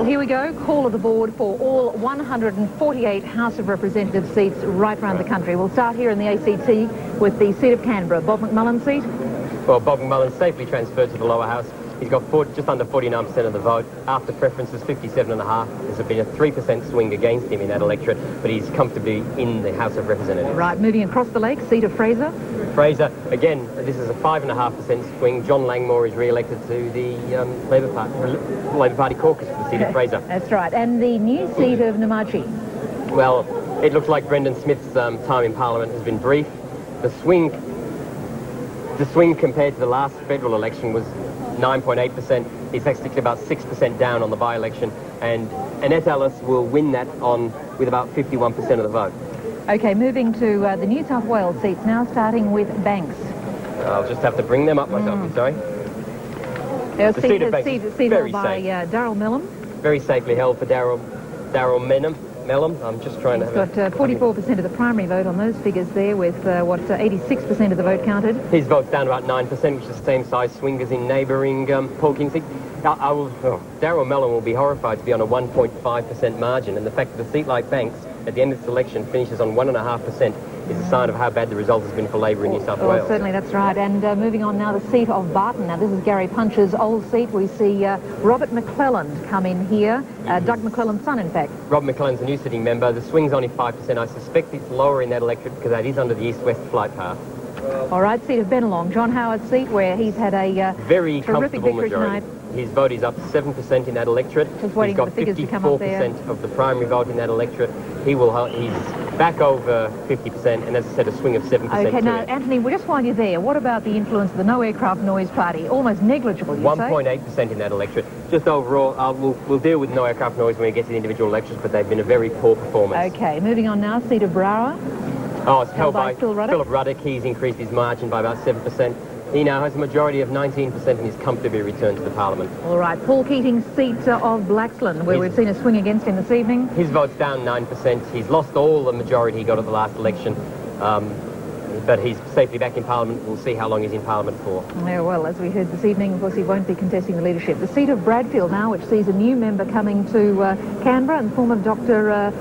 here we go. Call of the board for all 148 House of Representatives seats right around the country. We'll start here in the ACT with the seat of Canberra. Bob McMullen's seat. Well, Bob McMullen safely transferred to the lower house. He's got just under 49% of the vote. After preferences, 57.5%. There's been a 3% swing against him in that electorate, but he's comfortably in the House of Representatives. Right, moving across the lake, seat of Fraser. Fraser, again, this is a 5.5% swing. John Langmore is re-elected to the Labor Party caucus for the seat of Fraser. That's right. And the new seat of Namadgi. Well, it looks like Brendan Smith's time in Parliament has been brief. The swing compared to the last federal election was 9.8%. He's actually about 6% down on the by-election, and Annette Ellis will win that with about 51% of the vote. Okay, moving to the New South Wales seats now, starting with Banks. I'll just have to bring them up myself, I'm sorry. The seat of Banks is very by Daryl Mellom. Very safely held for Daryl Mellom. I'm just trying to have... He's got 44% of the primary vote on those figures there, with 86% of the vote counted. His vote's down about 9%, which is the same size swing as in neighbouring Paul King's seat. Daryl Mellom will be horrified to be on a 1.5% margin, and the fact that a seat like Banks at the end of this election finishes on 1.5% is a sign of how bad the result has been for Labor in New South Wales. Certainly, that's right. And moving on now, the seat of Barton. Now, this is Gary Punch's old seat. We see Robert McClelland come in here. Doug McClelland's son, in fact. Robert McClelland's a new sitting member. The swing's only 5%. I suspect it's lower in that electorate because that is under the east-west flight path. All right, seat of Bennelong. John Howard's seat, where he's had a very terrific victory majority. tonight. His vote is up 7% in that electorate. Just waiting He's got for the figures to come up there. 54% of the primary vote in that electorate. He's back over 50%, and as I said, a swing of 7%. Okay, now, Anthony, just while you're there, what about the influence of the No Aircraft Noise Party? Almost negligible, you say? 1.8% in that electorate. Just overall, we'll deal with No Aircraft Noise when we get to the individual elections, but they've been a very poor performance. Okay, moving on now, seat of Browra. Oh, it's held by Philip Ruddock. He's increased his margin by about 7%. He now has a majority of 19% and is comfortably returned to the Parliament. All right, Paul Keating's seat of Blaxland, where we've seen a swing against him this evening. His vote's down 9%. He's lost all the majority he got at the last election, but he's safely back in Parliament. We'll see how long he's in Parliament for. Yeah, well, as we heard this evening, of course, he won't be contesting the leadership. The seat of Bradfield now, which sees a new member coming to Canberra in the form of Dr.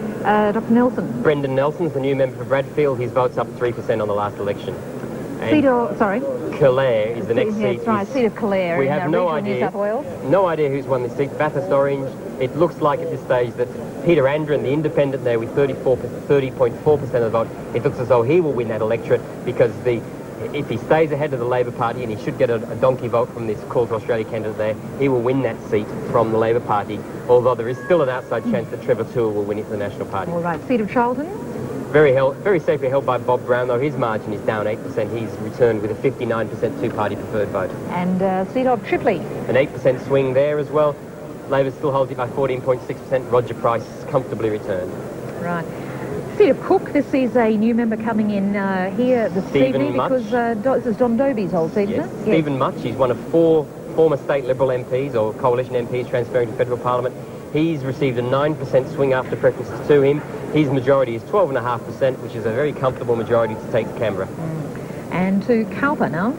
Nelson. Brendan Nelson's the new member for Bradfield. His vote's up 3% on the last election. Seat of, sorry? Killare is the next seat. That's right, seat of Killare we have no idea, New South Wales. No idea who's won this seat. Bathurst Orange. It looks like at this stage that Peter Andren, the independent there with 30.4% of the vote, it looks as though he will win that electorate because if he stays ahead of the Labor Party, and he should get a donkey vote from this Call to Australia candidate there, he will win that seat from the Labor Party, although there is still an outside chance that Trevor Toole will win it for the National Party. All right, seat of Charlton. Very safely held by Bob Brown, though his margin is down 8%. He's returned with a 59% two-party preferred vote. And seat of Tripley. An 8% swing there as well. Labor still holds it by 14.6%. Roger Price comfortably returned. Right. Seat of Cook. This is a new member coming in here this evening because this is Don Dobie's old seat, yes. isn't it? Stephen Much. He's one of 4 former state Liberal MPs or coalition MPs transferring to federal Parliament. He's received a 9% swing after preferences to him. His majority is 12.5%, which is a very comfortable majority to take to Canberra. And to Cowper now.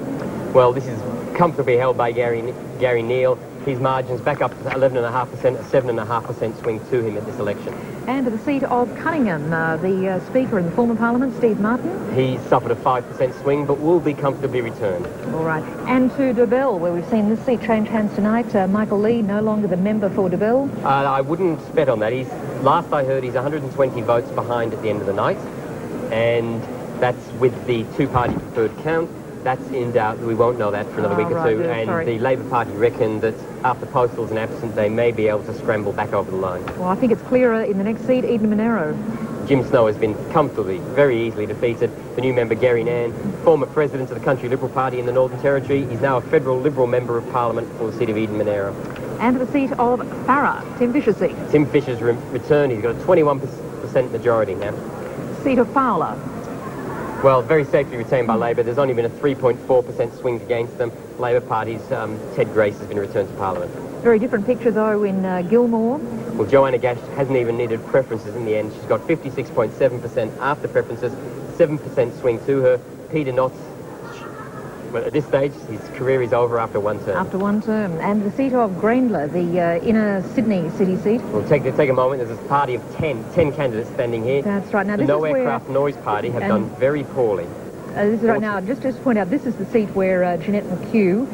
Well, this is comfortably held by Gary Neal. His margin's back up to 11.5%, a 7.5% swing to him at this election. And to the seat of Cunningham, the Speaker in the former Parliament, Steve Martin. He suffered a 5% swing, but will be comfortably returned. All right. And to Dobell, where we've seen this seat change hands tonight. Michael Lee, no longer the member for Dobell. I wouldn't bet on that. Last I heard, he's 120 votes behind at the end of the night, and that's with the two-party preferred count. That's in doubt. We won't know that for another week or two. The Labor Party reckon that after Postal's an absent, they may be able to scramble back over the line. Well, I think it's clearer in the next seat, Eden Monero. Jim Snow has been comfortably, very easily defeated. The new member, Gary Nann, former president of the Country Liberal Party in the Northern Territory, he's now a federal Liberal member of Parliament for the seat of Eden Monero. And to the seat of Farrer, Tim Fisher's seat. Tim Fisher's returned. He's got a 21% majority now. Seat of Fowler. Well, very safely retained by Labor. There's only been a 3.4% swing against them. Labor Party's Ted Grace has been returned to Parliament. Very different picture, though, in Gilmore. Well, Joanna Gash hasn't even needed preferences in the end. She's got 56.7% after preferences, 7% swing to her. Peter Knott But at this stage, his career is over after one term. After one term. And the seat of Grayndler, the inner Sydney city seat. We'll take a moment. There's a party of 10 candidates standing here. That's right. Now, the this No is where... Aircraft Noise Party have done very poorly. This is right now, just to point out, this is the seat where Jeanette McHugh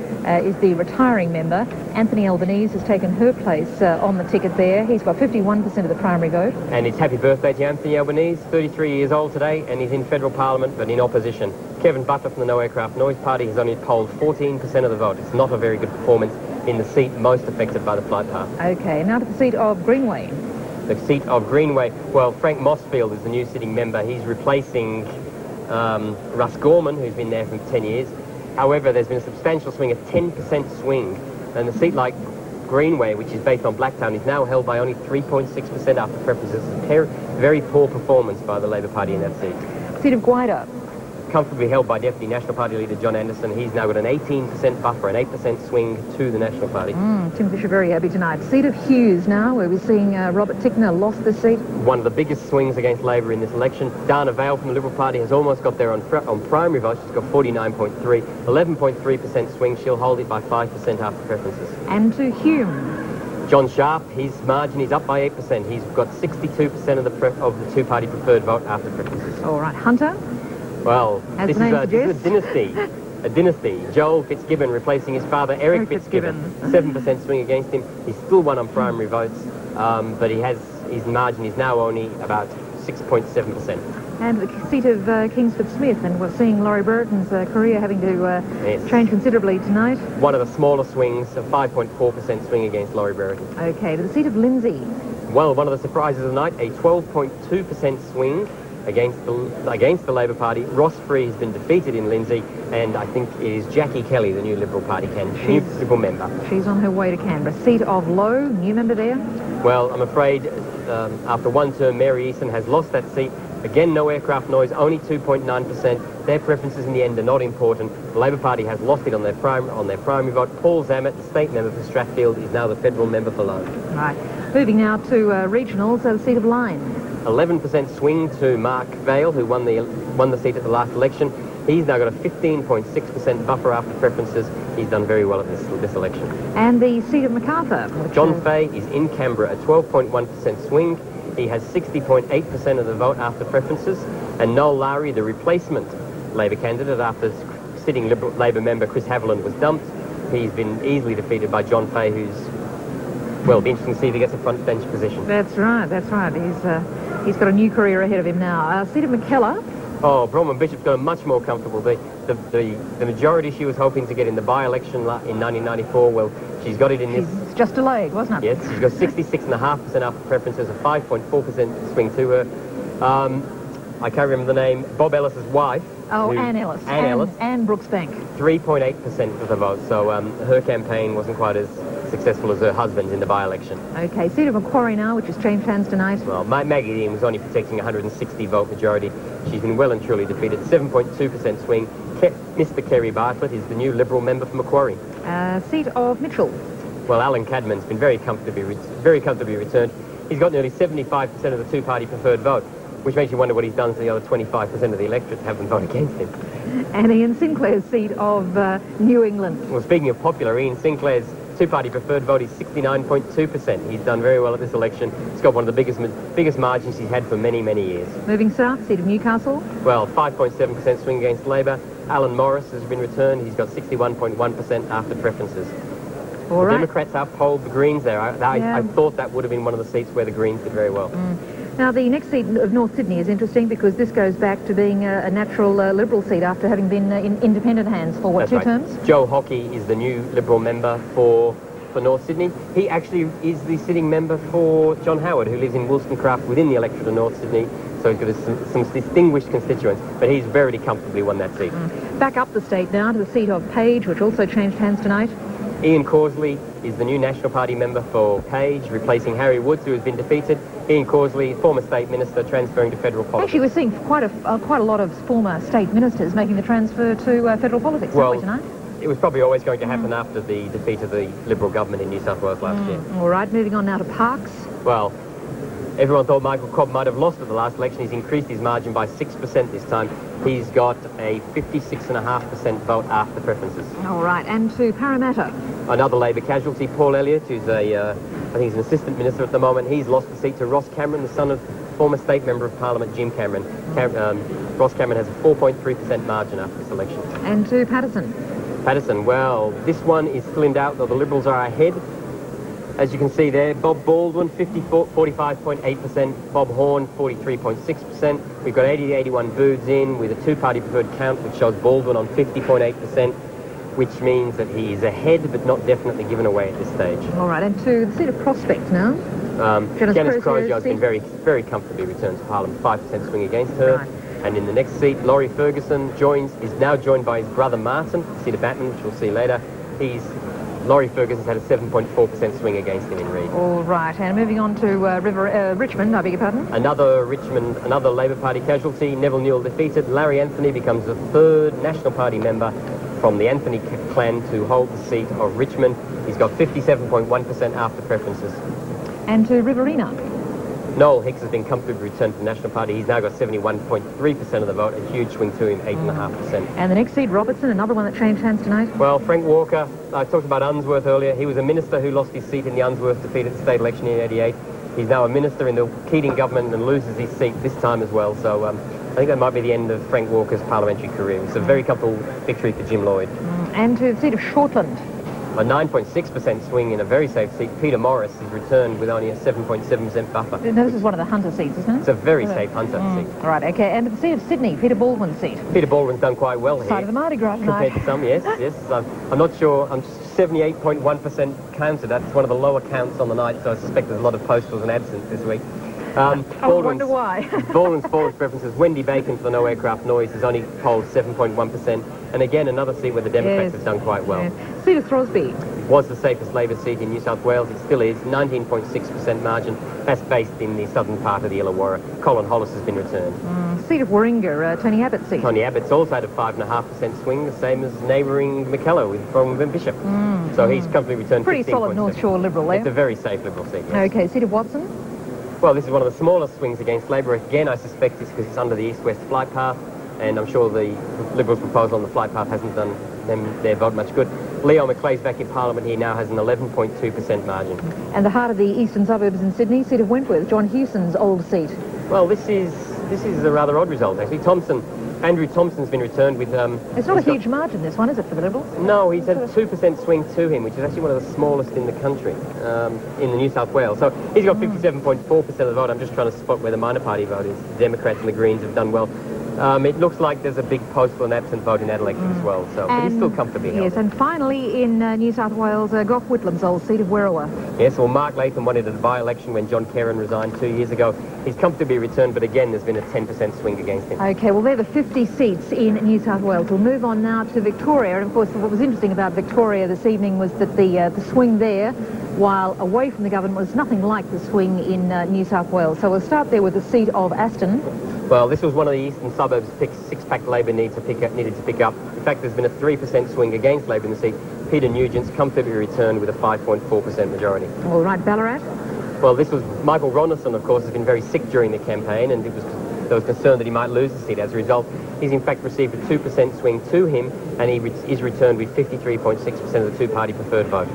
is the retiring member. Anthony Albanese has taken her place on the ticket there. He's got 51% of the primary vote. And it's happy birthday to Anthony Albanese, 33 years old today, and he's in federal parliament, but in opposition. Kevin Butler from the No Aircraft Noise Party has only polled 14% of the vote. It's not a very good performance in the seat most affected by the flight path. OK, now to the seat of Greenway. The seat of Greenway, well, Frank Mossfield is the new sitting member. He's replacing Russ Gorman, who's been there for 10 years. However, there's been a substantial swing, a 10% swing, and the seat like Greenway, which is based on Blacktown, is now held by only 3.6% after preferences. Very poor performance by the Labor Party in that seat. Seat of Gwydir. Comfortably held by Deputy National Party leader John Anderson. He's now got an 18% buffer, an 8% swing to the National Party. Tim Fisher very happy tonight. Seat of Hughes now, where we're seeing Robert Tickner lost this seat. One of the biggest swings against Labor in this election. Dana Vale from the Liberal Party has almost got there on primary votes. She's got 49.3, 11.3% swing. She'll hold it by 5% after preferences. And to Hume. John Sharp, his margin is up by 8%. He's got 62% of the two-party preferred vote after preferences. All right, Hunter. Well, As this is a dynasty. A dynasty. Joel Fitzgibbon replacing his father, Eric Fitzgibbon. 7% swing against him. He's still won on primary votes, but his margin is now only about 6.7%. And the seat of Kingsford Smith, and we're seeing Laurie Brereton's career having to change considerably tonight. One of the smaller swings, a 5.4% swing against Laurie Brereton. OK, to the seat of Lindsay. Well, one of the surprises of the night, a 12.2% swing against the Labor Party. Ross Free has been defeated in Lindsay, and I think it is Jackie Kelly, the new Liberal Party new Liberal member. She's on her way to Canberra. Seat of Lowe, new member there. Well, I'm afraid after one term, Mary Eason has lost that seat. Again, No Aircraft Noise, only 2.9%. Their preferences in the end are not important. The Labor Party has lost it on their primary vote. Paul Zammit, the state member for Strathfield, is now the federal member for Lowe. Right. Moving now to regionals, the seat of Lyne. 11% swing to Mark Vale, who won the seat at the last election. He's now got a 15.6% buffer after preferences. He's done very well at this election. And the seat of Macarthur. John Fay is in Canberra, a 12.1% swing. He has 60.8% of the vote after preferences. And Noel Lowry, the replacement Labor candidate after sitting Labor member Chris Haviland was dumped, he's been easily defeated by John Fay, who's, well, it'll be interesting to see if he gets a front bench position. That's right. He's got a new career ahead of him now. Seat of McKellar. Oh, Bronwyn Bishop's got a much more comfortable. The majority she was hoping to get in the by-election in 1994, well, she's got it in this. It's just delayed, wasn't it? Yes, she's got 66.5% after preferences, a 5.4% swing to her. I can't remember the name. Bob Ellis's wife. Oh, Anne Ellis. Anne Ellis. Anne Brooksbank. 3.8% of the vote, so her campaign wasn't quite as successful as her husband's in the by-election. OK, seat of Macquarie now, which has changed hands tonight. Well, Maggie Dean was only protecting 160 vote majority. She's been well and truly defeated. 7.2% swing. Mr. Kerry Bartlett is the new Liberal member for Macquarie. Seat of Mitchell. Well, Alan Cadman's been very comfortably returned. He's got nearly 75% of the two-party preferred vote, which makes you wonder what he's done to the other 25% of the electorate to have them vote against him. And Ian Sinclair's seat of New England. Well, speaking of popular, Ian Sinclair's two-party preferred vote is 69.2%. He's done very well at this election. He's got one of the biggest margins he's had for many, many years. Moving south, seat of Newcastle. Well, 5.7% swing against Labor. Alan Morris has been returned. He's got 61.1% after preferences. All right. Democrats outpolled the Greens there. I thought that would have been one of the seats where the Greens did very well. Now, the next seat of North Sydney is interesting because this goes back to being a natural Liberal seat after having been in independent hands for, what, That's two right. terms? Joe Hockey is the new Liberal member for North Sydney. He actually is the sitting member for John Howard, who lives in Wollstonecraft within the electorate of North Sydney. So he's got some distinguished constituents, but he's very comfortably won that seat. Back up the state now to the seat of Page, which also changed hands tonight. Ian Causley is the new National Party member for Page, replacing Harry Woods, who has been defeated. Ian Causley, former state minister, transferring to federal politics. Actually, we're seeing quite a lot of former state ministers making the transfer to federal politics, aren't we, tonight? It was probably always going to happen after the defeat of the Liberal government in New South Wales last year. All right, moving on now to Parks. Well, Everyone thought Michael Cobb might have lost at the last election. He's increased his margin by 6% this time. He's got a 56.5% vote after preferences. All right, and to Parramatta. Another Labor casualty, Paul Elliott, who's I think he's an assistant minister at the moment. He's lost the seat to Ross Cameron, the son of former state member of Parliament Jim Cameron. Ross Cameron has a 4.3% margin after this election. And to Patterson. Patterson, well, this one is still in doubt, though the Liberals are ahead. As you can see there, Bob Baldwin, 45.8%, Bob Horn, 43.6%. We've got 80 to 81 booths in with a two-party preferred count, which shows Baldwin on 50.8%, which means that he is ahead, but not definitely given away at this stage. All right, and to the seat of Prospect now. Janice Crozier has been very, very comfortably returned to Parliament, 5% swing against her. Right. And in the next seat, Laurie Ferguson is now joined by his brother Martin, the seat of Baton, which we'll see later. Laurie Ferguson's had a 7.4% swing against him in Reid. All right, and moving on to Richmond, I beg your pardon. Another Labor Party casualty, Neville Newell defeated. Larry Anthony becomes the third National Party member from the Anthony clan to hold the seat of Richmond. He's got 57.1% after preferences. And to Riverina. Noel Hicks has been comfortably returned to the National Party. He's now got 71.3% of the vote, a huge swing to him, 8.5%. And the next seat, Robertson, another one that changed hands tonight. Well, Frank Walker, I talked about Unsworth earlier. He was a minister who lost his seat in the Unsworth defeat at the state election in 88. He's now a minister in the Keating government and loses his seat this time as well. So I think that might be the end of Frank Walker's parliamentary career. It's a very comfortable victory for Jim Lloyd. And to the seat of Shortland. A 9.6% swing in a very safe seat. Peter Morris is returned with only a 7.7% buffer. This is one of the Hunter seats, isn't it? It's a very safe Hunter seat. Right, okay. And the seat of Sydney, Peter Baldwin's seat. Peter Baldwin's done quite well here. Side of the Mardi Gras tonight. Compared to some, yes. I'm not sure. I'm 78.1% counted. That's one of the lower counts on the night, so I suspect there's a lot of postals and absence this week. I wonder why. Baldwin's forward preferences. Wendy Bacon for the No Aircraft Noise has only polled 7.1%. And again, another seat where the Democrats have done quite well. Yes. Seat of Throsby. Was the safest Labor seat in New South Wales. It still is. 19.6% margin. That's based in the southern part of the Illawarra. Colin Hollis has been returned. Seat of Warringah, Tony Abbott's seat. Tony Abbott's also had a 5.5% swing, the same as neighbouring Mackellar from Bishop. So he's comfortably returned. Pretty solid North Shore Liberal there. It's a very safe Liberal seat, yes. Okay, seat of Watson. Well, this is one of the smallest swings against Labor. Again, I suspect it's because it's under the east-west flight path, and I'm sure the Liberals' proposal on the flight path hasn't done their vote much good. Leo McClay's back in Parliament. He now has an 11.2% margin. And the heart of the eastern suburbs in Sydney, seat of Wentworth, John Hewson's old seat. Well, this is a rather odd result, actually. Andrew Thompson's been returned with... It's not a huge margin, this one, is it, for the Liberals? No, he's had a 2% swing to him, which is actually one of the smallest in the country, in the New South Wales. So he's got 57.4% of the vote. I'm just trying to spot where the minor party vote is. The Democrats and the Greens have done well. It looks like there's a big postal and absent vote in that election as well, so but he's still comfortably held. Yes, and finally in New South Wales, Gough Whitlam's old seat of Werriwa. Yes, well, Mark Latham won it at a by-election when John Kerrin resigned 2 years ago. He's comfortably returned, but again, there's been a 10% swing against him. Okay, well, they're the 50 seats in New South Wales. We'll move on now to Victoria. And, of course, what was interesting about Victoria this evening was that the swing there, while away from the government, was nothing like the swing in New South Wales. So we'll start there with the seat of Aston. Well, this was one of the eastern suburbs six-pack Labor needed to pick up. In fact, there's been a 3% swing against Labor in the seat. Peter Nugent's comfortably returned with a 5.4% majority. All right, Ballarat. Well, this was Michael Ronison, of course, has been very sick during the campaign, and there was concern that he might lose the seat. As a result, he's in fact received a 2% swing to him, and he is returned with 53.6% of the two-party preferred vote.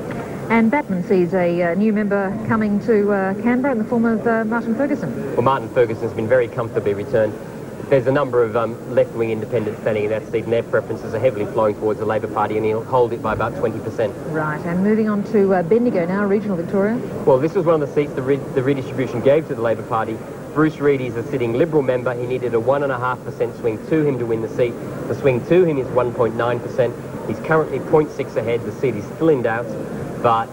And Batman sees a new member coming to Canberra in the form of Martin Ferguson. Well, Martin Ferguson's been very comfortably returned. There's a number of left-wing independents standing in that seat, and their preferences are heavily flowing towards the Labor Party, and he'll hold it by about 20%. Right, and moving on to Bendigo now, regional Victoria. Well, this was one of the seats the redistribution gave to the Labor Party. Bruce Reid is a sitting Liberal member. He needed a 1.5% swing to him to win the seat. The swing to him is 1.9%. He's currently 0.6 ahead. The seat is still in doubt, but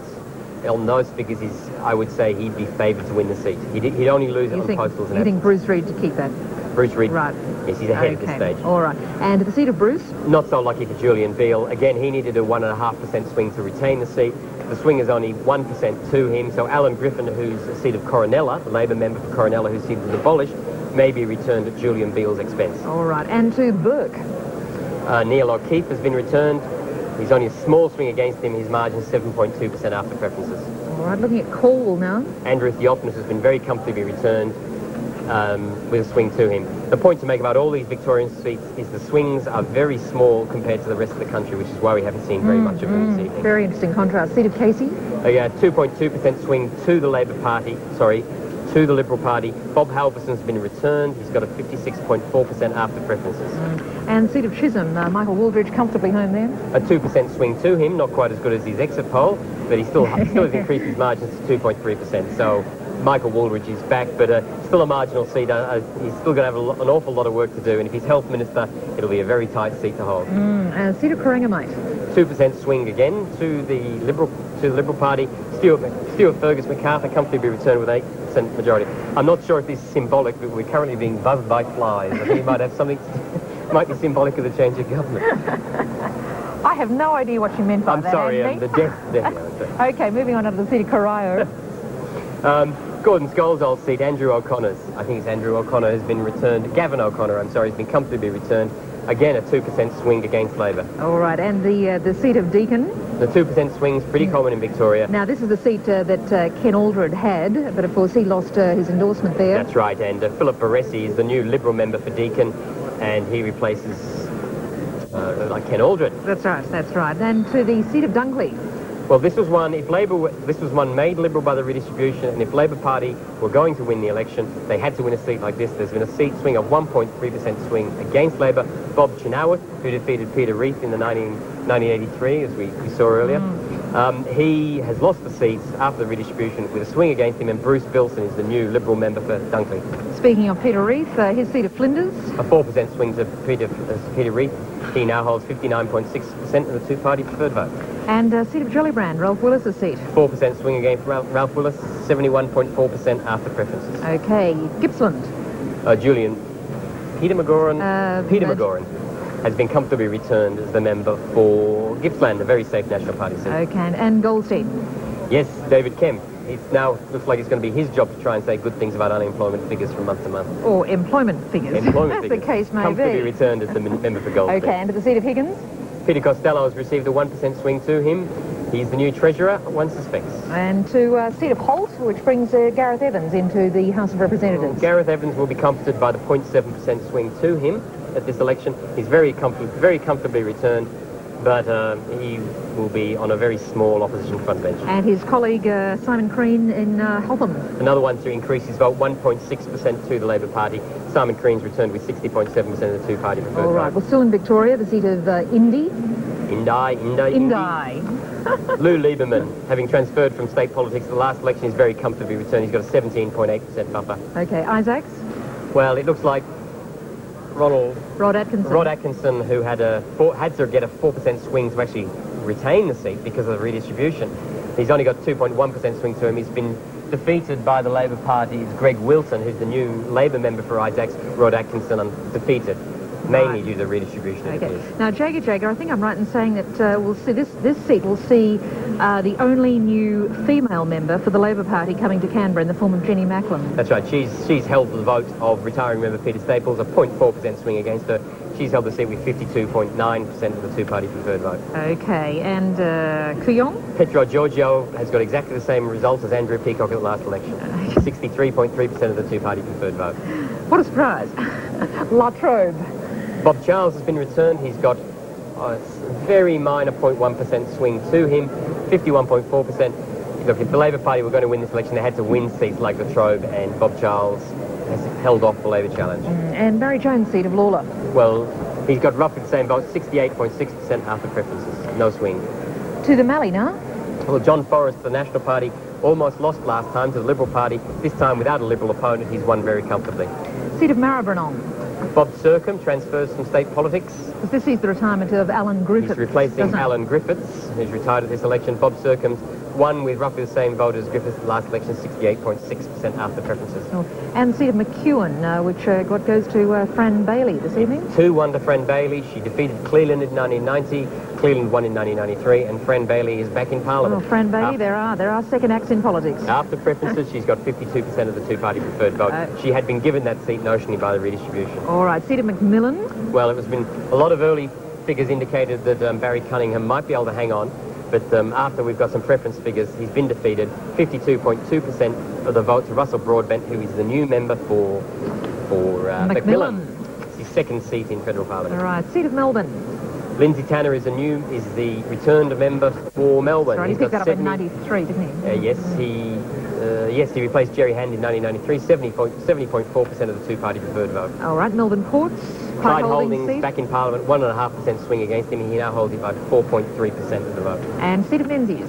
on those figures, I would say he'd be favoured to win the seat. He'd only lose it on postals. You think Bruce Reid to keep that? Bruce Reid, right? Yes, he's ahead at this stage. All right. And the seat of Bruce? Not so lucky for Julian Beale. Again, he needed a 1.5% swing to retain the seat. The swing is only 1% to him. So Alan Griffin, who's a seat of Coronella, the Labor member for Coronella, whose seat was abolished, may be returned at Julian Beale's expense. All right. And to Burke? Neil O'Keefe has been returned. He's only a small swing against him. His margin is 7.2% after preferences. All right, looking at Cornwall now. Andrew Theophanous has been very comfortably returned with a swing to him. The point to make about all these Victorian seats is the swings are very small compared to the rest of the country, which is why we haven't seen very much of them this evening. Very interesting contrast. Seat of Casey. Yeah, 2.2% swing to the Labor Party, to the Liberal Party. Bob Halverson's been returned. He's got a 56.4% after preferences. And seat of Chisholm, Michael Wooldridge comfortably home there. A 2% swing to him, not quite as good as his exit poll, but he still has increased his margins to 2.3%. So Michael Wooldridge is back, but still a marginal seat. He's still going to have an awful lot of work to do, and if he's Health Minister, it'll be a very tight seat to hold. Seat of Corangamite. 2% swing again to the Liberal Party. Stuart Fergus MacArthur comfortably returned with 8% majority. I'm not sure if this is symbolic, but we're currently being buzzed by flies. I think it might have something, might be symbolic of the change of government. I have no idea what you meant by I'm that, sorry, Anthony. the death. Okay, moving on to the seat of Corio. Gordon Scholes' old seat, Andrew O'Connor's. I think it's Andrew O'Connor has been returned. Gavin O'Connor, I'm sorry, has been comfortably returned. Again, a 2% swing against Labor. All right, and the seat of Deakin. The 2% swing's pretty common in Victoria. Now, this is the seat that Ken Aldred had, but of course he lost his endorsement there. That's right, and Philip Baresi is the new Liberal member for Deakin, and he replaces Ken Aldred. That's right. And to the seat of Dunkley. Well, this was one made Liberal by the redistribution, and if Labor Party were going to win the election, they had to win a seat like this. There's been a seat swing of 1.3% swing against Labor. Bob Chenoweth, who defeated Peter Reith in the 1983, as we saw earlier, he has lost the seats after the redistribution with a swing against him, and Bruce Bilson is the new Liberal member for Dunkley. Speaking of Peter Reith, his seat of Flinders. A 4% swing to Peter Reith. He now holds 59.6% of the two-party preferred vote. And seat of Gellibrand, Ralph Willis' seat. 4% swing against Ralph Willis, 71.4% after preferences. Okay, Gippsland. Peter McGauran has been comfortably returned as the member for Gippsland, a very safe National Party seat. Okay, and Goldstein. Yes, David Kemp. It now looks like it's going to be his job to try and say good things about unemployment figures from month to month. Or employment figures. Employment As figures. the case may Comfortably be. returned as the member for Goldstein. Okay, and to the seat of Higgins. Peter Costello has received a 1% swing to him. He's the new treasurer, one suspects. And to seat of Holt, which brings Gareth Evans into the House of Representatives. Gareth Evans will be comforted by the 0.7% swing to him at this election. He's very comfortably returned, but he will be on a very small opposition front bench. And his colleague Simon Crean in Hotham. Another one to increase his vote, 1.6% to the Labor Party. Simon Crean's returned with 60.7% of the two-party preferred All right, vote. well, still in Victoria, the seat of Indy. Indi. Lou Lieberman, having transferred from state politics the last election, is very comfortably returned. He's got a 17.8% buffer. Okay, Isaacs. Well, it looks like Rod Atkinson. who had to get a 4% swing to actually retain the seat because of the redistribution. He's only got 2.1% swing to him. He's been defeated by the Labor Party's Greg Wilson, who's the new Labor member for Isaacs. Rod Atkinson defeated, mainly due to the redistribution. Okay. Now, Jagger, I think I'm right in saying that we'll see this seat will see the only new female member for the Labor Party coming to Canberra in the form of Jenny Macklin. That's right. She's held the vote of retiring member Peter Staples, a 0.4% swing against her. She's held the seat with 52.9% of the two-party preferred vote. Okay, and Kooyong? Petro Georgiou has got exactly the same results as Andrew Peacock at the last election. 63.3% of the two-party preferred vote. What a surprise. La Trobe. Bob Charles has been returned. He's got a very minor 0.1% swing to him, 51.4%. Look, if the Labor Party were going to win this election, they had to win seats like Latrobe, and Bob Charles has held off the Labor challenge. And Barry Jones' seat of Lawler. Well, he's got roughly the same vote, 68.6% after preferences. No swing. To the Mallee now. Well, John Forrest, the National Party, almost lost last time to the Liberal Party. This time, without a Liberal opponent, he's won very comfortably. Seat of Maribyrnong. Bob Sercombe transfers from state politics. This is the retirement of Alan Griffiths. He's replacing Alan Griffiths, who's retired at this election. Bob Sercombe won with roughly the same vote as Griffiths at the last election, 68.6% after preferences. Oh, and the seat of McEwen, which goes to Fran Bailey this evening. 2-1 to Fran Bailey. She defeated Cleland in 1990. Cleland won in 1993, and Fran Bailey is back in Parliament. Oh, Fran Bailey, there are second acts in politics. After preferences, she's got 52% of the two-party preferred vote. She had been given that seat notionally by the redistribution. All right, seat of Macmillan. Well, it has been a lot of early figures indicated that Barry Cunningham might be able to hang on, but after we've got some preference figures, he's been defeated. 52.2% of the vote to Russell Broadbent, who is the new member for Macmillan. It's his second seat in federal parliament. All right, seat of Melbourne. Lindsay Tanner is the returned member for Melbourne. Sorry, he picked that up in 93, didn't he? Yes, he replaced Jerry Hand in 1993, 70.4% of the two-party preferred vote. All right, Melbourne Ports. Clyde Holdings back in Parliament, 1.5% swing against him. He now holds about 4.3% of the vote. And seat of Menzies.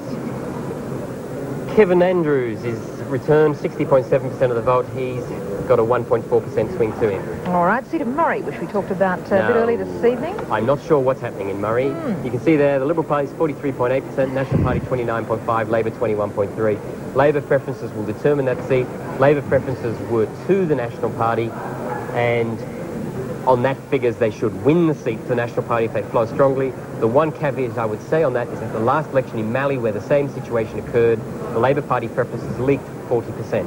Kevin Andrews is returned, 60.7% of the vote. He's got a 1.4% swing to him. All right, seat of Murray, which we talked about a bit earlier this evening. I'm not sure what's happening in Murray. You can see there the Liberal Party's 43.8%, National Party 29.5%, Labor 21.3%. Labor preferences will determine that seat. Labor preferences were to the National Party, and on that figures they should win the seat for the National Party if they flow strongly. The one caveat I would say on that is that the last election in Mallee, where the same situation occurred, the Labor Party preferences leaked 40%.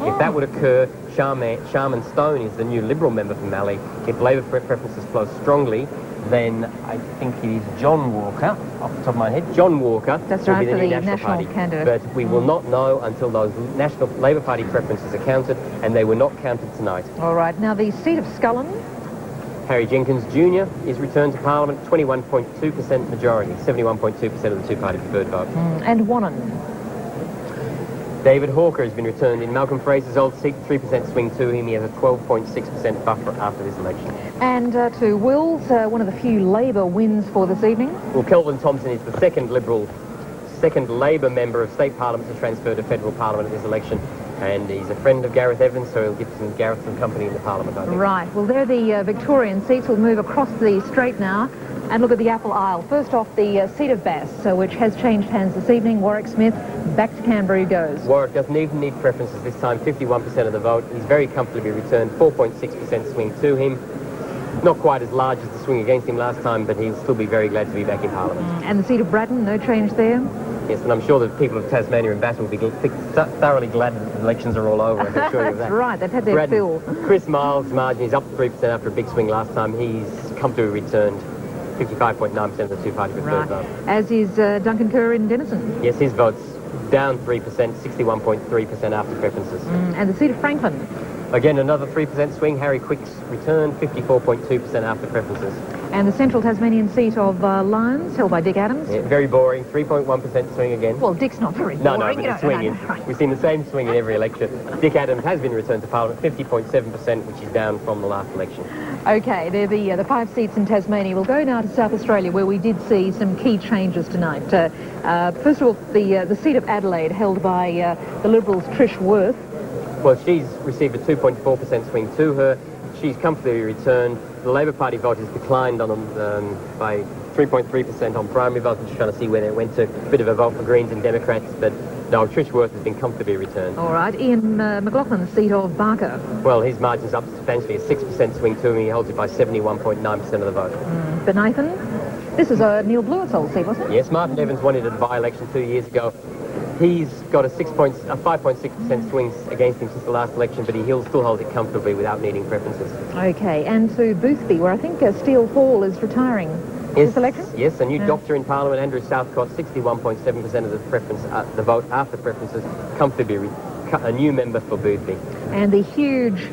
If that would occur, Sharman Stone is the new Liberal member for Mallee. If Labor preferences flow strongly, then I think it is John Walker, off the top of my head. John Walker That's will right, be the for new the National National Party. candidate. But we will not know until those National Labor Party preferences are counted, and they were not counted tonight. All right, now the seat of Scullin. Harry Jenkins Jr. is returned to Parliament, 21.2% majority, 71.2% of the two-party preferred vote. And Wannon. David Hawker has been returned in Malcolm Fraser's old seat, 3% swing to him. He has a 12.6% buffer after this election. And to Wills, one of the few Labor wins for this evening. Well, Kelvin Thompson is the second Labor member of state parliament to transfer to federal parliament in this election. And he's a friend of Gareth Evans, so he'll give Gareth some company in the parliament, I think. Right, well, they're the Victorian seats. We'll move across the straight now and look at the Apple Isle. First off, the seat of Bass, which has changed hands this evening. Warwick Smith, back to Canberra he goes. Warwick doesn't even need preferences this time, 51% of the vote. He's very comfortably returned, 4.6% swing to him. Not quite as large as the swing against him last time, but he'll still be very glad to be back in Parliament. And the seat of Braddon, no change there. Yes, and I'm sure the people of Tasmania and Bass will be thoroughly glad that the elections are all over. I can assure you of that. That's right, they've had their fill. Chris Miles' margin is up 3% after a big swing last time. He's comfortably returned 55.9% of the two-party preferred vote. As is Duncan Kerr in Denison. Yes, his vote's down 3%, 61.3% after preferences. And the seat of Franklin. Again, another 3% swing. Harry Quick's returned, 54.2% after preferences. And the central Tasmanian seat of Lyons, held by Dick Adams. Yeah, very boring, 3.1% swing again. Well, Dick's not very No, boring. but the swing is. Right. We've seen the same swing in every election. Dick Adams has been returned to Parliament, 50.7%, which is down from the last election. Okay, they're the 5 seats in Tasmania. We'll go now to South Australia, where we did see some key changes tonight. First of all, the seat of Adelaide, held by the Liberals' Trish Worth. Well, she's received a 2.4% swing to her. She's comfortably returned. The Labor Party vote has declined on by 3.3% on primary vote. I'm just trying to see where they went to. A bit of a vote for Greens and Democrats, but no, Trish Worth has been comfortably returned. All right, Ian McLaughlin, the seat of Barker. Well, his margin's up substantially, a 6% swing to him. He holds it by 71.9% of the vote. Benathan. This is Neil Blewett's old seat, wasn't it? Yes, Martin Evans won it at a by-election 2 years ago. He's got a 5.6% swing against him since the last election, but he'll still hold it comfortably without needing preferences. Okay, and to Boothby, where I think Steele Hall is retiring. This election? Yes, a new doctor in Parliament, Andrew Southcott, 61.7% of the preference, the vote after preferences, comfortably a new member for Boothby. And the huge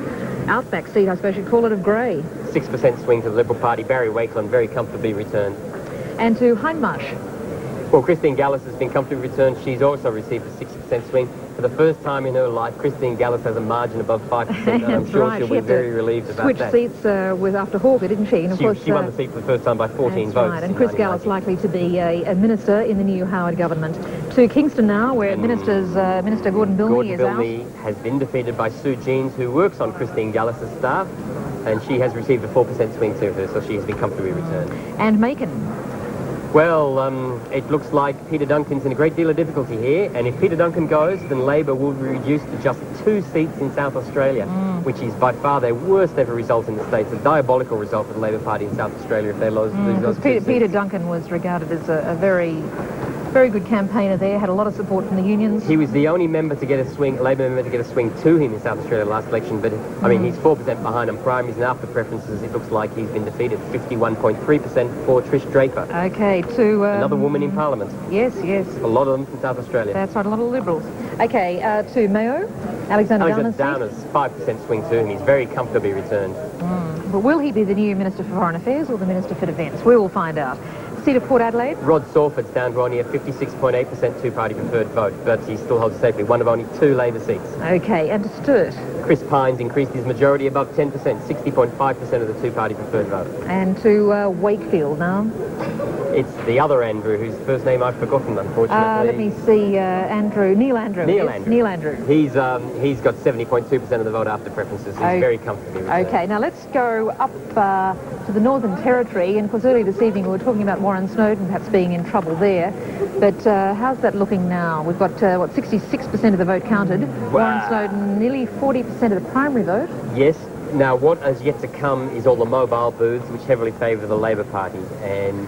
outback seat, I suppose you'd call it, of Grey. 6% swing to the Liberal Party, Barry Wakeland, very comfortably returned. And to Hindmarsh. Well, Christine Gallus has been comfortably returned. She's also received a 60% swing. For the first time in her life, Christine Gallus has a margin above 5%, and I'm sure right. she'll be very relieved about that. Switch seats after Hawker, didn't she? And of course, she won the seat for the first time by 14 votes. Right, and Chris Gallus likely to be a minister in the new Howard government. To Kingston now, where Minister Gordon Bilney is out. Gordon Bilney has been defeated by Sue Jeans, who works on Christine Gallus's staff, and she has received a 4% swing to her, so she has been comfortably returned. And Macon. Well, it looks like Peter Duncan's in a great deal of difficulty here, and if Peter Duncan goes, then Labor will be reduced to just 2 seats in South Australia, which is by far their worst ever result in the States, a diabolical result for the Labor Party in South Australia if they lose those 2 seats. Peter Duncan was regarded as a very Very good campaigner there, had a lot of support from the unions. He was the only member to get a swing, Labor member to get a swing to him in South Australia last election, but I mean, he's 4% behind on primaries, and after preferences, it looks like he's been defeated 51.3% for Trish Draper. Okay, to... Another woman in Parliament. Yes, yes. A lot of them from South Australia. That's right, a lot of Liberals. Okay, to Mayo, Alexander Downer's 5% swing to him. He's very comfortably returned. But will he be the new Minister for Foreign Affairs or the Minister for Defence? We will find out. Seat of Port Adelaide? Rod Sawford's down to only a 56.8% two-party preferred vote, but he still holds safely one of only 2 Labor seats. Okay, and to Sturt? Chris Pines increased his majority above 10%, 60.5% of the two-party preferred vote. And to Wakefield now? It's the other Andrew, whose first name I've forgotten, unfortunately. Let me see, Neil Andrew. Neil yes, Andrew. Neil Andrew. He's got 70.2% of the vote after preferences. He's very comfortably returned. Okay, now let's go up to the Northern Territory. And of course, earlier this evening we were talking about Warren Snowden perhaps being in trouble there. But how's that looking now? We've got, 66% of the vote counted. Wow. Warren Snowden, nearly 40% of the primary vote. Yes. Now, what is yet to come is all the mobile booths, which heavily favour the Labor Party. And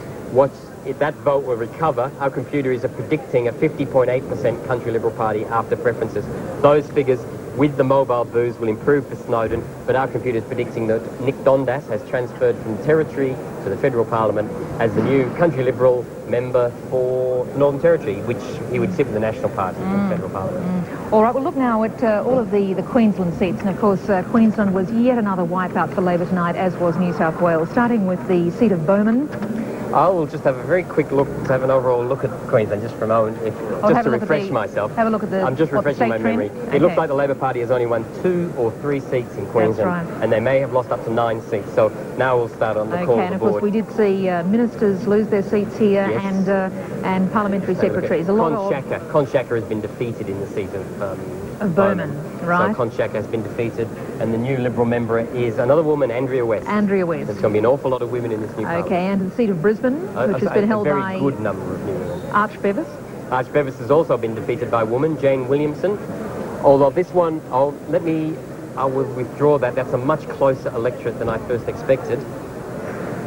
if that vote will recover, our computers are predicting a 50.8% country Liberal Party after preferences. Those figures with the mobile booths will improve for Snowden, but our computer is predicting that Nick Dundas has transferred from Territory to the Federal Parliament as the new country Liberal member for Northern Territory, which he would sit with the National Party in the Federal Parliament. All right, we'll look now at all of the Queensland seats. And of course, Queensland was yet another wipeout for Labor tonight, as was New South Wales, starting with the seat of Bowman. I will just have a very quick look, to have an overall look at Queensland just for a moment, just to refresh myself. Have a look at the... I'm just refreshing my memory. It looks like the Labor Party has only won 2 or 3 seats in Queensland. That's right. And they may have lost up to 9 seats. So now we'll start on the call Okay, of and the of course board. we did see ministers lose their seats here, Yes. and parliamentary secretaries. A lot of... Con Shaka has been defeated in the seat of Bowman, right? So Con Shaka has been defeated, and the new Liberal member is another woman, Andrea West. Andrea West. There's going to be an awful lot of women in this new parliament. Okay, and the seat of Brisbane, which has been held by... a very good number of new women. Arch Bevis. Arch Bevis has also been defeated by a woman, Jane Williamson. Although this one, I will withdraw that. That's a much closer electorate than I first expected.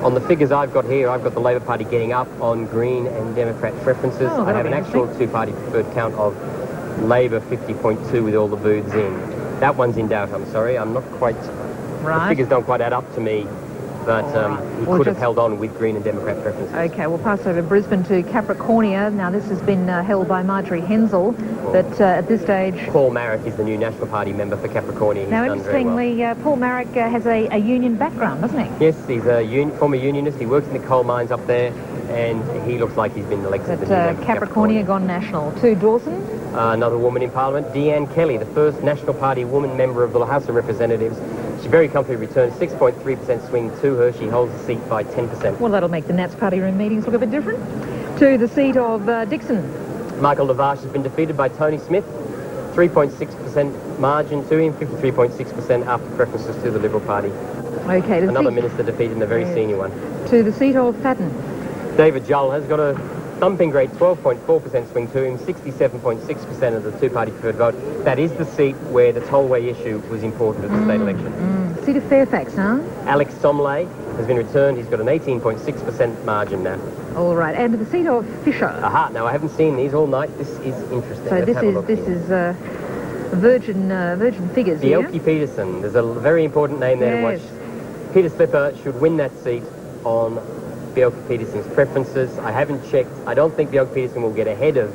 On the figures I've got here, I've got the Labor Party getting up on Green and Democrat preferences. Oh, I have an actual two-party preferred count of Labor 50.2 with all the booths in. That one's in doubt, I'm sorry. I'm not quite... Right. The figures don't quite add up to me, but he could have held on with Green and Democrat preferences. Okay, we'll pass over Brisbane to Capricornia. Now, this has been held by Marjorie Hensel, but at this stage... Paul Marrick is the new National Party member for Capricornia. He's now, done very well. interestingly, Paul Marrick has a union background, doesn't he? Yes, he's a former unionist. He works in the coal mines up there, and he looks like he's been elected But the new member for Capricornia gone national. To Dawson. Another woman in Parliament, Deanne Kelly, the first National Party woman member of the House of Representatives. She very comfortably returned 6.3% swing to her. She holds the seat by 10%. Well, that'll make the Nats party room meetings look a bit different. To the seat of Dixon. Michael Lavache has been defeated by Tony Smith. 3.6% margin to him, 53.6% after preferences to the Liberal Party. Okay. Another minister defeated and a very senior one. To the seat of Fatton. David Jull has got a thumping great 12.4% swing to him, 67.6% of the two-party preferred vote. That is the seat where the tollway issue was important at the state election. Seat of Fairfax, huh? Alex Somley has been returned. He's got an 18.6% margin now. All right. And to the seat of Fisher. Aha, now I haven't seen these all night. This is interesting. So this is virgin figures here. Bjelke Petersen. There's a very important name there to watch. Peter Slipper should win that seat on Bjelke Petersen's preferences. I haven't checked. I don't think Bjelke Petersen will get ahead of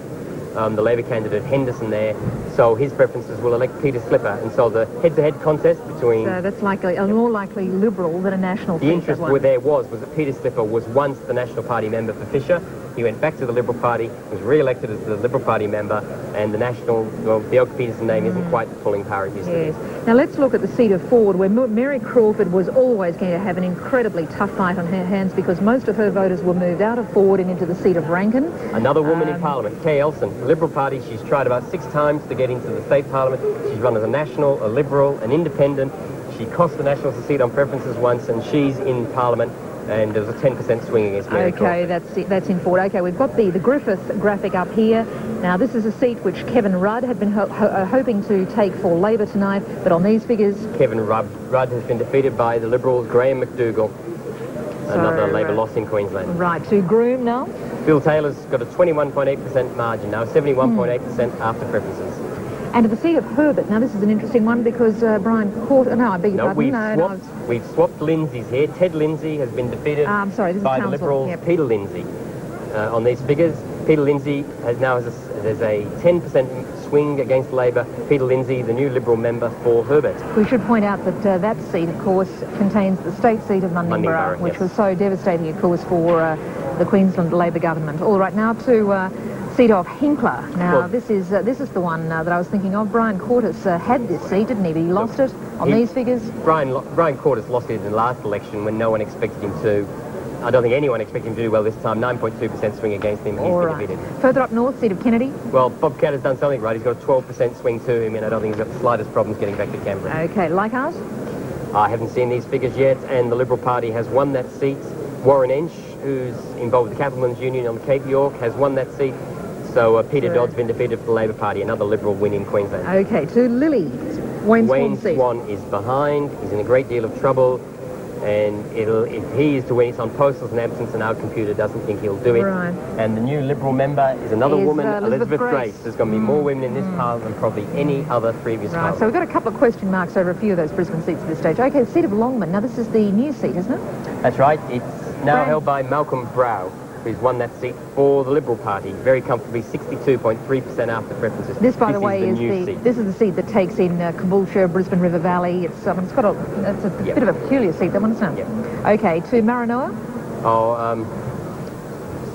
the Labor candidate Henderson there. So his preferences will elect Peter Slipper. And so the head-to-head contest between... So that's likely a more likely Liberal than a National The interest was that Peter Slipper was once the National Party member for Fisher. He went back to the Liberal Party, was re-elected as the Liberal Party member, and the National, well, Bjelke Petersen name isn't quite the pulling power it used to be. Now let's look at the seat of Ford, where Mary Crawford was always going to have an incredibly tough fight on her hands because most of her voters were moved out of Ford and into the seat of Rankin. Another woman in Parliament, Kay Elson, the Liberal Party. She's tried about 6 times to get into the state Parliament. She's run as a National, a Liberal, an Independent. She cost the Nationals a seat on preferences once, and she's in Parliament. And there was a 10% swing against Mary Crawford. That's in Ford. Okay, we've got the Griffith graphic up here. Now, this is a seat which Kevin Rudd had been hoping to take for Labor tonight, but on these figures... Kevin Rudd has been defeated by the Liberals' Graham McDougall. another Labor loss in Queensland. Right, to Groom now. Bill Taylor's got a 21.8% margin now, 71.8% after preferences. And to the seat of Herbert. Now, this is an interesting one because Brian Court... No, I beg your pardon. We've swapped Lindsay's here. Ted Lindsay has been defeated I'm sorry, this by is the Council. Liberals, Yep. Peter Lindsay. On these figures, Peter Lindsay has a 10% swing against Labor. Peter Lindsay, the new Liberal member for Herbert. We should point out that that seat, of course, contains the state seat of Mundingburra, which yes. was so devastating, of course, for the Queensland Labor government. All right, now to seat of Hinkler. Now, Well, this is the one that I was thinking of. Brian Cortis had this seat, didn't he? But he lost it on these figures. Brian Cortis lost it in the last election when no one expected him to. I don't think anyone expected him to do well this time. 9.2% swing against him. He's been defeated. Further up north, seat of Kennedy. Well, Bob Catter's done something right. He's got a 12% swing to him, and I don't think he's got the slightest problems getting back to Canberra. Okay, Leichhardt. I haven't seen these figures yet, and the Liberal Party has won that seat. Warren Ensch, who's involved with the Cattlemen's Union on Cape York, has won that seat. So Peter Dodd's been defeated for the Labor Party, another Liberal win in Queensland. Okay, to Lily. Wayne Swan is behind. He's in a great deal of trouble. And if he is to win, it's on postals and absence, and our computer doesn't think he'll do it. Right. And the new Liberal member is another woman, Elizabeth Grace. There's going to be more women in this Parliament than probably any other previous Right, Parliament. so we've got a couple of question marks over a few of those Brisbane seats at this stage. Okay, the seat of Longman. Now, this is the new seat, isn't it? That's right. It's now held by Malcolm Brow, who's won that seat for the Liberal Party very comfortably, 62.3% after preferences. This, by the way, is the new seat. This is the seat that takes in Caboolture, Brisbane River Valley. It's got a bit of a peculiar seat, that one, isn't it? Yep. Okay, to Maranoa.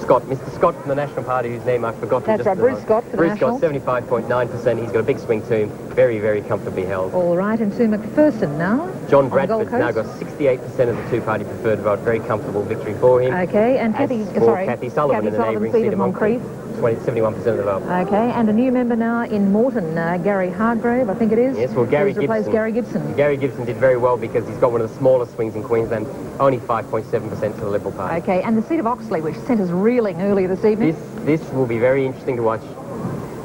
Scott, Mr. Scott from the National Party, whose name I've forgotten. That's right, Bruce Scott for the National. Bruce Scott, 75.9%. He's got a big swing to him, very, very comfortably held. All right, and to McPherson now. John Bradford's now got 68% of the two-party preferred vote. Very comfortable victory for him. Okay, and Kathy Sullivan in the neighbouring seat of Moncrief. 71% of the vote. Okay, and a new member now in Moreton, Gary Hargrave, I think it is. Yes, well, Gary Gibson. Replaced Gary Gibson. Gary Gibson did very well because he's got one of the smallest swings in Queensland, only 5.7% to the Liberal Party. Okay, and the seat of Oxley, which sent us reeling earlier this evening. This will be very interesting to watch.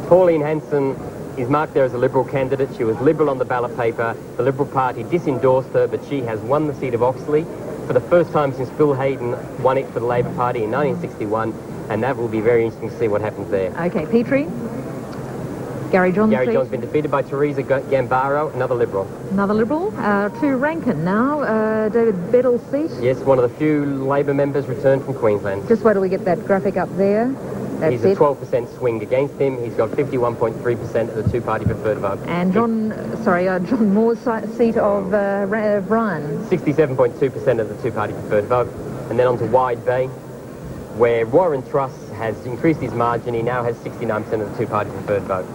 Pauline Hanson is marked there as a Liberal candidate. She was Liberal on the ballot paper. The Liberal Party disendorsed her, but she has won the seat of Oxley for the first time since Phil Hayden won it for the Labor Party in 1961. And that will be very interesting to see what happens there. Okay, Petrie. Gary John's been defeated by Teresa Gambaro, another Liberal. Another Liberal. To Rankin now, David Beddell's seat. Yes, one of the few Labor members returned from Queensland. Just wait till we get that graphic up there. He's a 12% swing against him. He's got 51.3% of the two-party preferred vote. And John Moore's seat of Brian. 67.2% of the two-party preferred vote. And then on to Wide Bay, where Warren Truss has increased his margin. He now has 69% of the two-party preferred vote.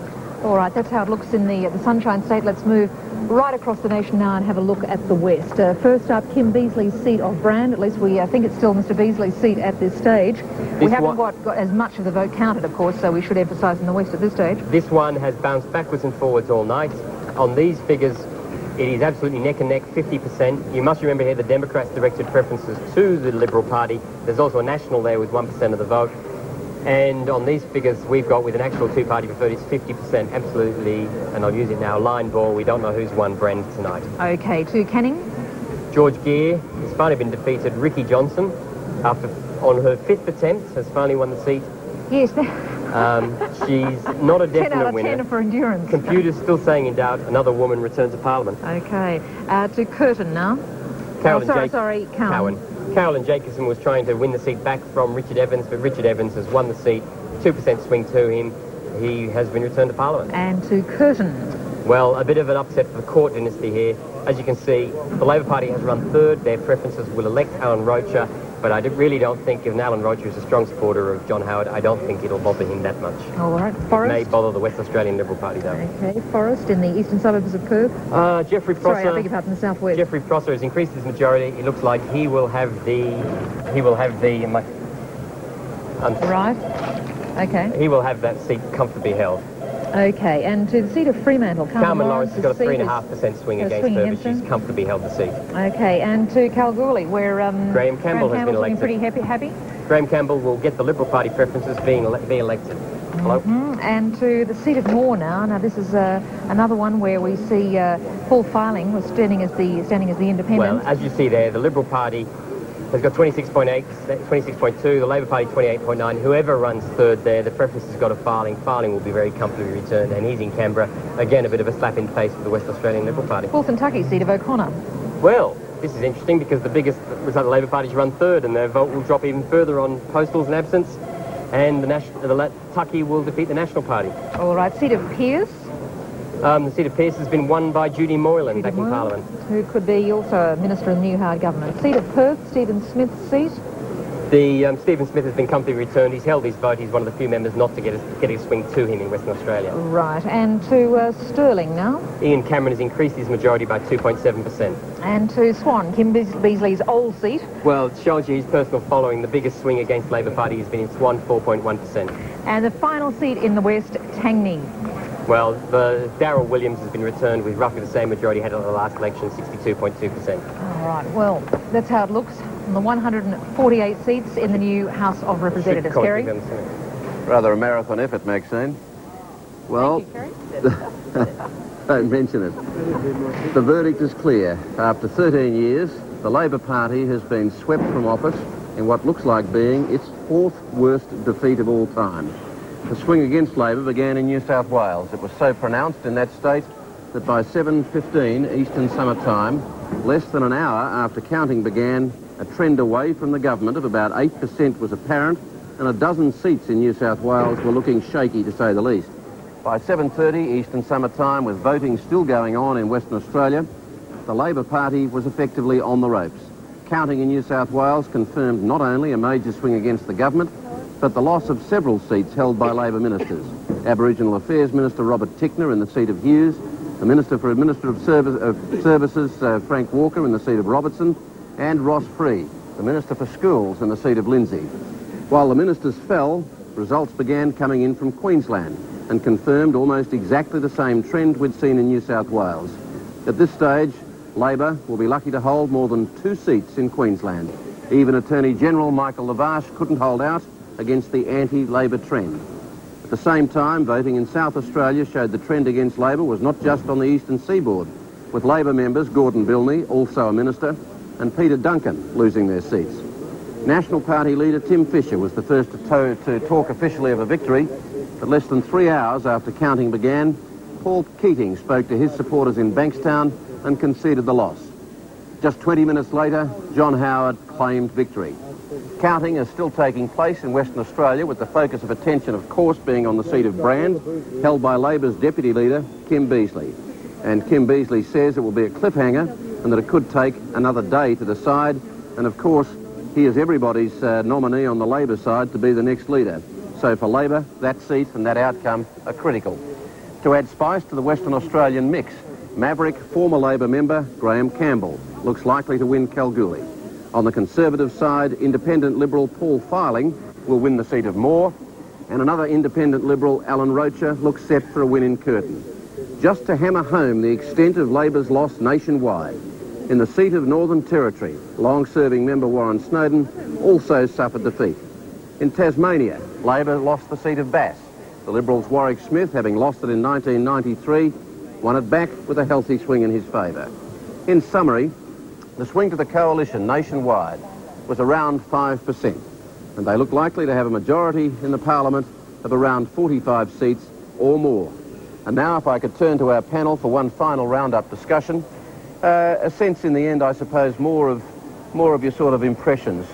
All right, that's how it looks in the Sunshine State. Let's move right across the nation now and have a look at the West. First up, Kim Beazley's seat of Brand. At least we think it's still Mr. Beazley's seat at this stage. We haven't got as much of the vote counted, of course, so we should emphasise in the West at this stage. This one has bounced backwards and forwards all night. On these figures, it is absolutely neck and neck, 50%. You must remember here the Democrats directed preferences to the Liberal Party. There's also a National there with 1% of the vote. And on these figures we've got with an actual two-party preferred, it's 50%, absolutely, and I'll use it now, line ball. We don't know who's won Brand tonight. Okay, to Canning. George Gear has finally been defeated. Ricky Johnson, on her 5th attempt, has finally won the seat. Yes. She's not a definite 10 out of 10 winner. for endurance. Computer's still saying in doubt, another woman returns to Parliament. Okay, to Curtin now. Cowan. Carolyn Jacobson was trying to win the seat back from Richard Evans, but Richard Evans has won the seat. 2% swing to him. He has been returned to Parliament. And to Curtin. Well, a bit of an upset for the Court dynasty here. As you can see, the Labor Party has run third. Their preferences will elect Alan Rocher, but I really don't think, given Alan Rocher is a strong supporter of John Howard, I don't think it'll bother him that much. All right, Forrest. It may bother the West Australian Liberal Party, though. Okay, Forrest in the eastern suburbs of Perth. Jeffrey Prosser. Sorry, I beg your pardon, the southwest. Jeffrey Prosser has increased his majority. It looks like he will have the. Right. Okay. He will have that seat comfortably held. Okay, and to the seat of Fremantle, Carmen Lawrence has got a 3.5% swing against her, but she's comfortably held the seat. Okay, and to Kalgoorlie, where Graham Campbell has been elected. Pretty happy. Graham Campbell will get the Liberal Party preferences being elected. Hello. And to the seat of Moore now. Now this is another one where we see Paul Filing was standing as the independent. Well, as you see there, the Liberal Party has got 26.8, 26.2, the Labor Party 28.9. Whoever runs third there, the preference has got a Farling. Farling will be very comfortably returned, and he's in Canberra. Again, a bit of a slap in the face for the West Australian Liberal Party. Well, Kentucky seat of O'Connor. Well, this is interesting because the biggest result the Labor Party's run third, and their vote will drop even further on postals and absence, and the Tucky will defeat the National Party. All right, seat of Pearce. The seat of Pearce has been won by Judy Moylan back in Parliament. Who could be also a minister in the new hard government. Seat of Perth, Stephen Smith's seat. Stephen Smith has been comfortably returned. He's held his vote. He's one of the few members not to get a swing to him in Western Australia. Right, and to Stirling now. Ian Cameron has increased his majority by 2.7%. And to Swan, Kim Beazley's old seat. Well, it shows you his personal following. The biggest swing against Labor Party has been in Swan, 4.1%. And the final seat in the West, Tangney. Well, Darryl Williams has been returned with roughly the same majority he had at the last election, 62.2%. All right, well, that's how it looks on the 148 seats in the new House of Representatives. Kerry? Rather a marathon effort, Maxine. Well, Thank you, Kerry. don't mention it. The verdict is clear. After 13 years, the Labor Party has been swept from office in what looks like being its fourth worst defeat of all time. The swing against Labor began in New South Wales. It was so pronounced in that state that by 7:15 Eastern Summer Time, less than an hour after counting began, a trend away from the government of about 8% was apparent, and a dozen seats in New South Wales were looking shaky, to say the least. By 7:30 Eastern Summer Time, with voting still going on in Western Australia, the Labor Party was effectively on the ropes. Counting in New South Wales confirmed not only a major swing against the government, but the loss of several seats held by Labor ministers. Aboriginal Affairs Minister Robert Tickner in the seat of Hughes, the Minister for Administrative Services Frank Walker in the seat of Robertson, and Ross Free, the Minister for Schools in the seat of Lindsay. While the ministers fell, results began coming in from Queensland and confirmed almost exactly the same trend we'd seen in New South Wales. At this stage, Labor will be lucky to hold more than 2 seats in Queensland. Even Attorney General Michael Lavarche couldn't hold out against the anti-Labor trend. At the same time, voting in South Australia showed the trend against Labor was not just on the eastern seaboard, with Labor members Gordon Bilney, also a minister, and Peter Duncan losing their seats. National Party leader Tim Fischer was the first to talk officially of a victory, but less than 3 hours after counting began, Paul Keating spoke to his supporters in Bankstown and conceded the loss. Just 20 minutes later, John Howard claimed victory. Counting is still taking place in Western Australia, with the focus of attention, of course, being on the seat of Brand, held by Labor's deputy leader, Kim Beazley. And Kim Beazley says it will be a cliffhanger and that it could take another day to decide. And, of course, he is everybody's nominee on the Labor side to be the next leader. So for Labor, that seat and that outcome are critical. To add spice to the Western Australian mix, maverick former Labor member Graham Campbell looks likely to win Kalgoorlie. On the Conservative side, independent Liberal Paul Farling will win the seat of Moore, and another independent Liberal, Alan Rocher, looks set for a win in Curtin. Just to hammer home the extent of Labor's loss nationwide, in the seat of Northern Territory, long-serving member Warren Snowden also suffered defeat. In Tasmania, Labor lost the seat of Bass. The Liberals' Warwick Smith, having lost it in 1993, won it back with a healthy swing in his favour. In summary, the swing to the coalition nationwide was around 5%, and they look likely to have a majority in the Parliament of around 45 seats or more. And now, if I could turn to our panel for one final round-up discussion, a sense in the end, I suppose, more of your sort of impressions.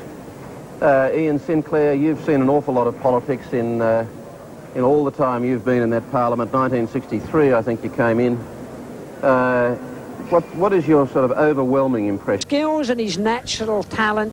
Ian Sinclair, you've seen an awful lot of politics in all the time you've been in that Parliament. 1963, I think you came in. What is your sort of overwhelming impression? Skills and his natural talent